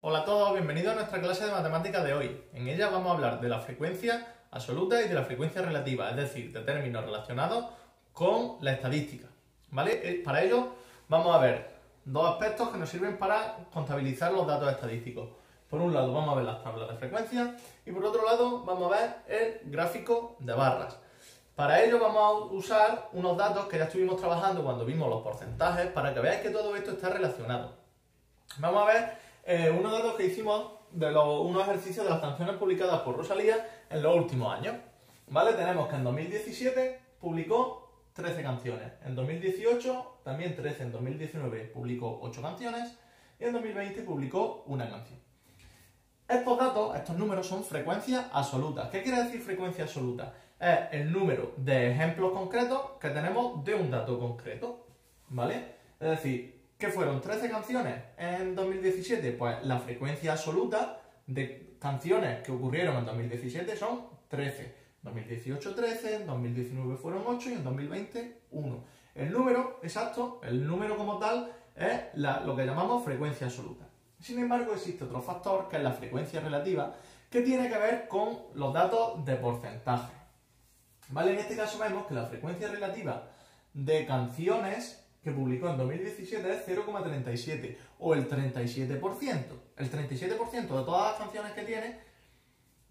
Hola a todos, bienvenidos a nuestra clase de matemáticas de hoy. En ella vamos a hablar de la frecuencia absoluta y de la frecuencia relativa, es decir, de términos relacionados con la estadística. ¿Vale? Para ello vamos a ver dos aspectos que nos sirven para contabilizar los datos estadísticos. Por un lado vamos a ver las tablas de frecuencia y por otro lado vamos a ver el gráfico de barras. Para ello vamos a usar unos datos que ya estuvimos trabajando cuando vimos los porcentajes para que veáis que todo esto está relacionado. Vamos a ver unos datos que hicimos de unos ejercicios de las canciones publicadas por Rosalía en los últimos años. ¿Vale? Tenemos que en 2017 publicó 13 canciones, en 2018 también 13, en 2019 publicó 8 canciones y en 2020 publicó una canción. Estos datos, estos números son frecuencias absolutas. ¿Qué quiere decir frecuencia absoluta? Es el número de ejemplos concretos que tenemos de un dato concreto. ¿Vale? Es decir, ¿qué fueron? 13 canciones en 2017. Pues la frecuencia absoluta de canciones que ocurrieron en 2017 son 13. En 2018 13, en 2019 fueron 8 y en 2020 1. El número exacto, el número como tal, es lo que llamamos frecuencia absoluta. Sin embargo, existe otro factor, que es la frecuencia relativa, que tiene que ver con los datos de porcentaje. ¿Vale? En este caso vemos que la frecuencia relativa de canciones que publicó en 2017 es 0,37 o el 37%. El 37% de todas las canciones que tiene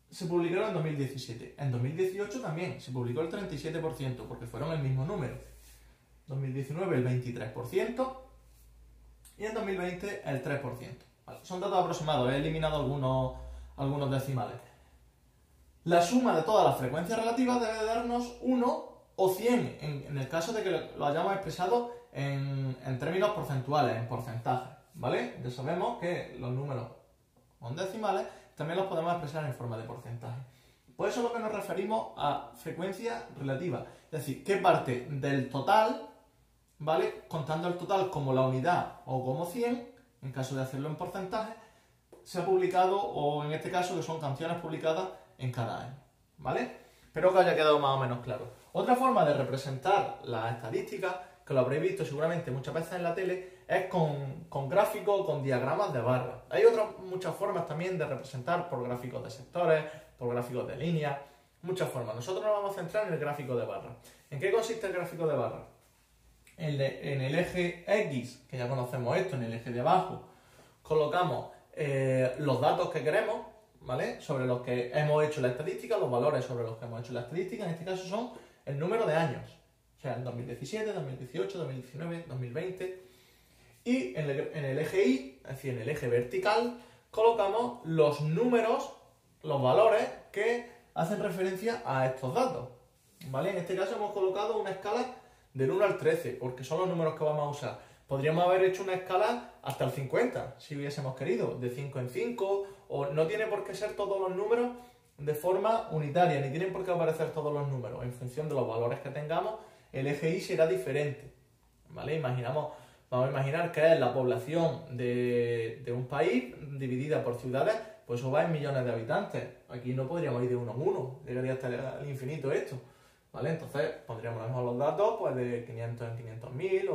se publicaron en 2017. En 2018 también se publicó el 37% porque fueron el mismo número. En 2019 el 23% y en 2020 el 3%. Vale, son datos aproximados, he eliminado algunos decimales. La suma de todas las frecuencias relativas debe darnos 1 o 100 en el caso de que lo hayamos expresado en términos porcentuales, en porcentajes, ¿vale? Ya sabemos que los números con decimales también los podemos expresar en forma de porcentaje. Por eso es lo que nos referimos a frecuencia relativa, es decir, qué parte del total, ¿vale? Contando el total como la unidad o como 100, en caso de hacerlo en porcentaje, se ha publicado, o en este caso que son canciones publicadas en cada año, ¿vale? Espero que haya quedado más o menos claro. Otra forma de representar las estadísticas, que lo habréis visto seguramente muchas veces en la tele, es con gráficos, con diagramas de barras. Hay muchas formas también de representar por gráficos de sectores, por gráficos de líneas, muchas formas. Nosotros nos vamos a centrar en el gráfico de barras. ¿En qué consiste el gráfico de barras? En el eje X, que ya conocemos esto, en el eje de abajo, colocamos los datos que queremos, ¿vale? Sobre los que hemos hecho la estadística, los valores sobre los que hemos hecho la estadística, en este caso son el número de años. O sea, en 2017, 2018, 2019, 2020. Y en el eje Y, es decir, en el eje vertical, colocamos los números, los valores que hacen referencia a estos datos. ¿Vale? En este caso hemos colocado una escala del 1 al 13, porque son los números que vamos a usar. Podríamos haber hecho una escala hasta el 50, si hubiésemos querido, de 5 en 5, o no tiene por qué ser todos los números de forma unitaria, ni tienen por qué aparecer todos los números. En función de los valores que tengamos, el eje Y será diferente. ¿Vale? Vamos a imaginar que es la población de un país dividida por ciudades, pues eso va en millones de habitantes. Aquí no podríamos ir de uno en uno, llegaría hasta el infinito esto. ¿Vale? Entonces pondríamos los datos pues, de 500 en 500.000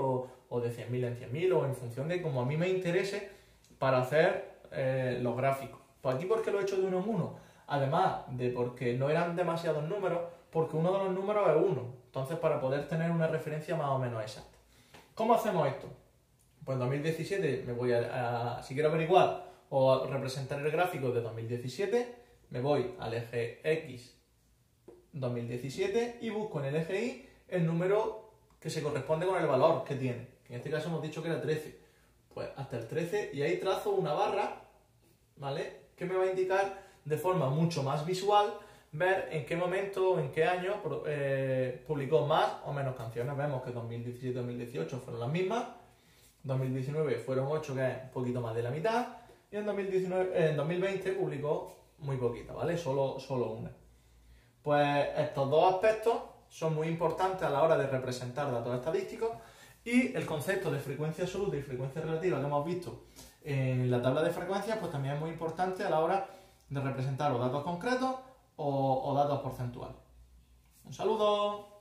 o de 100.000 en 100.000 o en función de como a mí me interese para hacer los gráficos. Pues aquí, ¿por qué lo he hecho de uno en uno? Además de porque no eran demasiados números, porque uno de los números es 1. Entonces, para poder tener una referencia más o menos exacta. ¿Cómo hacemos esto? Pues en 2017 me voy si quiero averiguar o representar el gráfico de 2017, me voy al eje X 2017 y busco en el eje Y el número que se corresponde con el valor que tiene. En este caso hemos dicho que era 13. Pues hasta el 13 y ahí trazo una barra, ¿vale? Que me va a indicar de forma mucho más visual ver en qué momento, en qué año publicó más o menos canciones. Vemos que 2017 y 2018 fueron las mismas, 2019 fueron 8, que es un poquito más de la mitad, y en 2020 publicó muy poquita, ¿vale? Solo una. Pues estos dos aspectos son muy importantes a la hora de representar datos estadísticos y el concepto de frecuencia absoluta y frecuencia relativa que hemos visto en la tabla de frecuencias pues también es muy importante a la hora de representar los datos concretos o datos porcentuales. Un saludo.